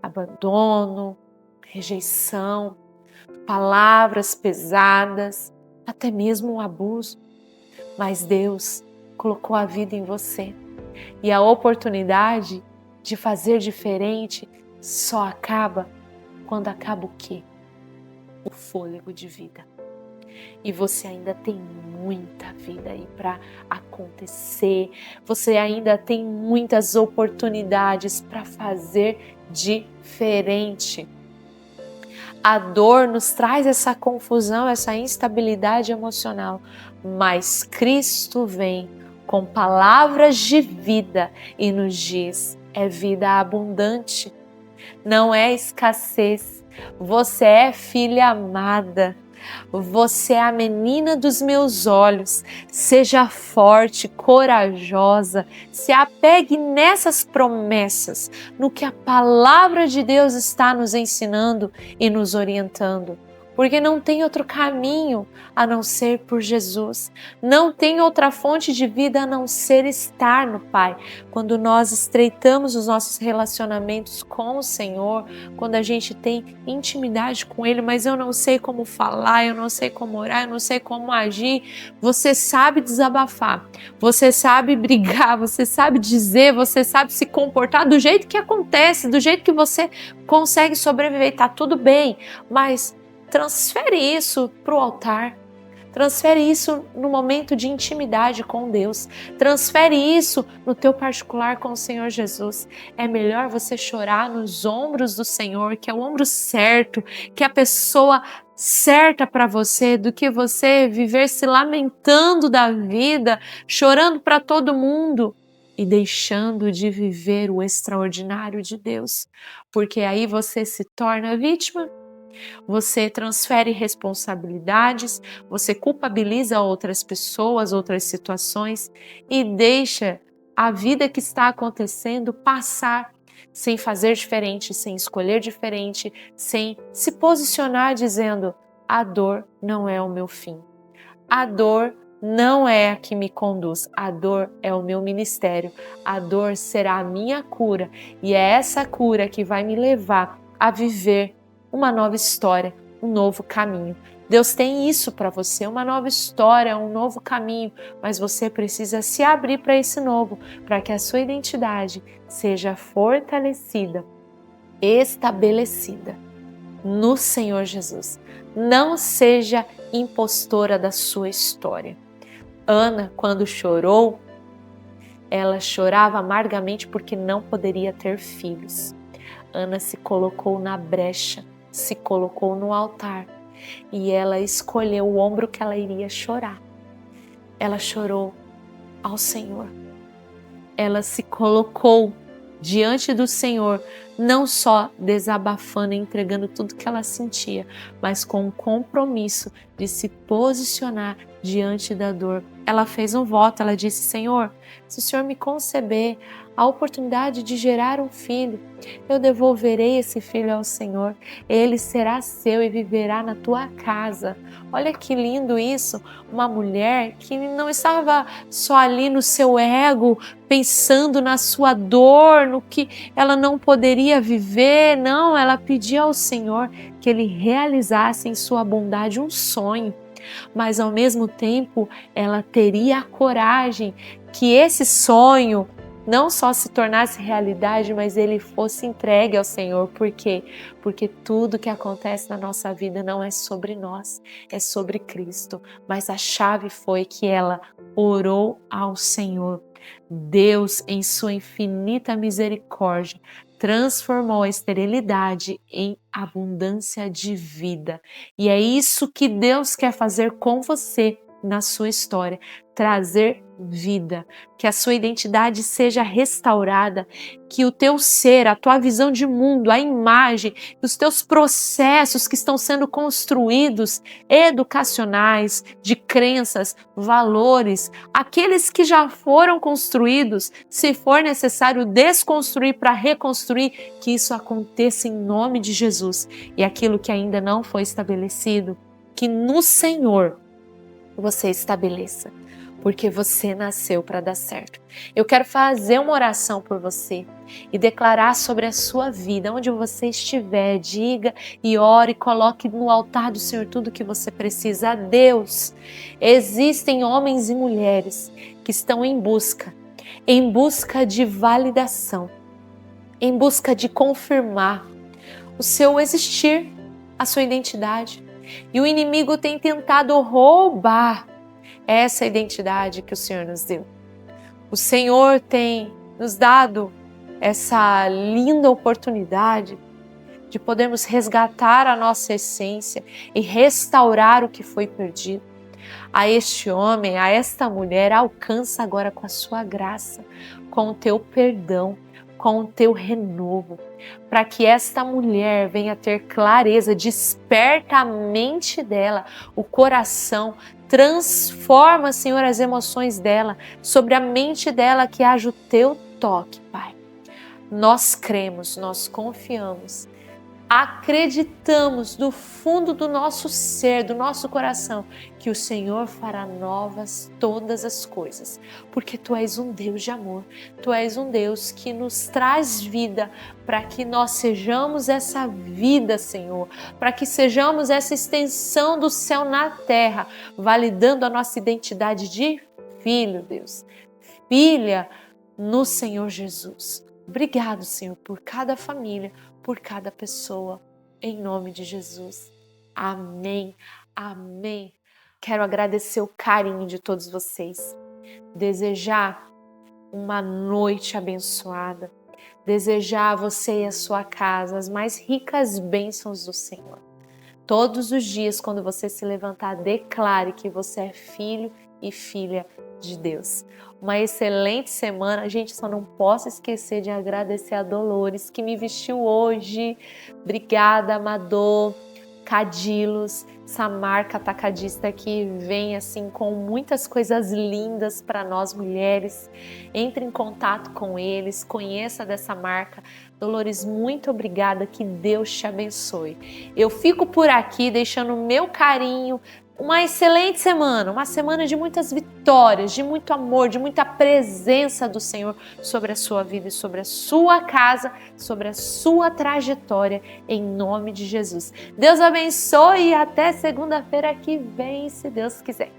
abandono, rejeição, palavras pesadas, até mesmo um abuso. Mas Deus colocou a vida em você e a oportunidade de fazer diferente só acaba quando acaba o quê? O fôlego de vida. E você ainda tem muita vida aí para acontecer, você ainda tem muitas oportunidades para fazer diferente. A dor nos traz essa confusão, essa instabilidade emocional, mas Cristo vem com palavras de vida e nos diz: é vida abundante, não é escassez. Você é filha amada. Você é a menina dos meus olhos. Seja forte, corajosa, se apegue nessas promessas, no que a palavra de Deus está nos ensinando e nos orientando. Porque não tem outro caminho a não ser por Jesus. Não tem outra fonte de vida a não ser estar no Pai. Quando nós estreitamos os nossos relacionamentos com o Senhor, quando a gente tem intimidade com Ele, mas eu não sei como falar, eu não sei como orar, eu não sei como agir, você sabe desabafar, você sabe brigar, você sabe dizer, você sabe se comportar do jeito que acontece, do jeito que você consegue sobreviver, tá tudo bem, mas transfere isso para o altar, transfere isso no momento de intimidade com Deus, transfere isso no teu particular com o Senhor Jesus. É melhor você chorar nos ombros do Senhor, que é o ombro certo, que é a pessoa certa para você, do que você viver se lamentando da vida, chorando para todo mundo e deixando de viver o extraordinário de Deus, porque aí você se torna vítima. Você transfere responsabilidades, você culpabiliza outras pessoas, outras situações e deixa a vida que está acontecendo passar sem fazer diferente, sem escolher diferente, sem se posicionar dizendo: a dor não é o meu fim, a dor não é a que me conduz, a dor é o meu ministério, a dor será a minha cura e é essa cura que vai me levar a viver uma nova história, um novo caminho. Deus tem isso para você, uma nova história, um novo caminho, mas você precisa se abrir para esse novo, para que a sua identidade seja fortalecida estabelecida no Senhor Jesus. Não seja impostora da sua história. Ana, quando chorou, ela chorava amargamente porque não poderia ter filhos. Ana se colocou na brecha, se colocou no altar e ela escolheu o ombro que ela iria chorar. Ela chorou ao Senhor. Ela se colocou diante do Senhor, não só desabafando e entregando tudo que ela sentia, mas com o compromisso de se posicionar diante da dor. Ela fez um voto, ela disse: Senhor, se o Senhor me conceder a oportunidade de gerar um filho, eu devolverei esse filho ao Senhor, ele será seu e viverá na tua casa. Olha que lindo isso, uma mulher que não estava só ali no seu ego, pensando na sua dor, no que ela não poderia viver, não, ela pedia ao Senhor que ele realizasse em sua bondade um sonho, mas ao mesmo tempo ela teria a coragem que esse sonho não só se tornasse realidade, mas ele fosse entregue ao Senhor. Por quê? Porque tudo que acontece na nossa vida não é sobre nós, é sobre Cristo. Mas a chave foi que ela orou ao Senhor. Deus, em sua infinita misericórdia, transformou a esterilidade em abundância de vida. E é isso que Deus quer fazer com você na sua história, trazer vida, que a sua identidade seja restaurada, que o teu ser, a tua visão de mundo, a imagem, os teus processos que estão sendo construídos, educacionais, de crenças, valores, aqueles que já foram construídos, se for necessário desconstruir para reconstruir, que isso aconteça em nome de Jesus. E aquilo que ainda não foi estabelecido, que no Senhor você estabeleça, porque você nasceu para dar certo. Eu quero fazer uma oração por você e declarar sobre a sua vida, onde você estiver, diga e ore, coloque no altar do Senhor tudo que você precisa. Deus, existem homens e mulheres que estão em busca de validação, em busca de confirmar o seu existir, a sua identidade. E o inimigo tem tentado roubar essa identidade que o Senhor nos deu. O Senhor tem nos dado essa linda oportunidade de podermos resgatar a nossa essência e restaurar o que foi perdido. A este homem, a esta mulher, alcança agora com a sua graça, com o teu perdão, com o teu renovo, para que esta mulher venha ter clareza, desperta a mente dela, o coração, transforma, Senhor, as emoções dela, sobre a mente dela, que haja o teu toque, Pai. Nós cremos, nós confiamos, acreditamos do fundo do nosso ser, do nosso coração, que o Senhor fará novas todas as coisas, porque Tu és um Deus de amor, Tu és um Deus que nos traz vida, para que nós sejamos essa vida, Senhor, para que sejamos essa extensão do céu na terra, validando a nossa identidade de filho, Deus, filha no Senhor Jesus. Obrigado, Senhor, por cada família, por cada pessoa, em nome de Jesus. Amém, amém. Quero agradecer o carinho de todos vocês, desejar uma noite abençoada, desejar a você e a sua casa as mais ricas bênçãos do Senhor. Todos os dias, quando você se levantar, declare que você é filho e filha de Deus. Uma excelente semana. Gente, só não posso esquecer de agradecer a Dolores, que me vestiu hoje. Obrigada, Amador, Cadilos, essa marca atacadista que vem assim com muitas coisas lindas para nós mulheres. Entre em contato com eles, conheça dessa marca. Dolores, muito obrigada, que Deus te abençoe. Eu fico por aqui deixando o meu carinho. Uma excelente semana, uma semana de muitas vitórias, de muito amor, de muita presença do Senhor sobre a sua vida e sobre a sua casa, sobre a sua trajetória, em nome de Jesus. Deus abençoe e até segunda-feira que vem, se Deus quiser.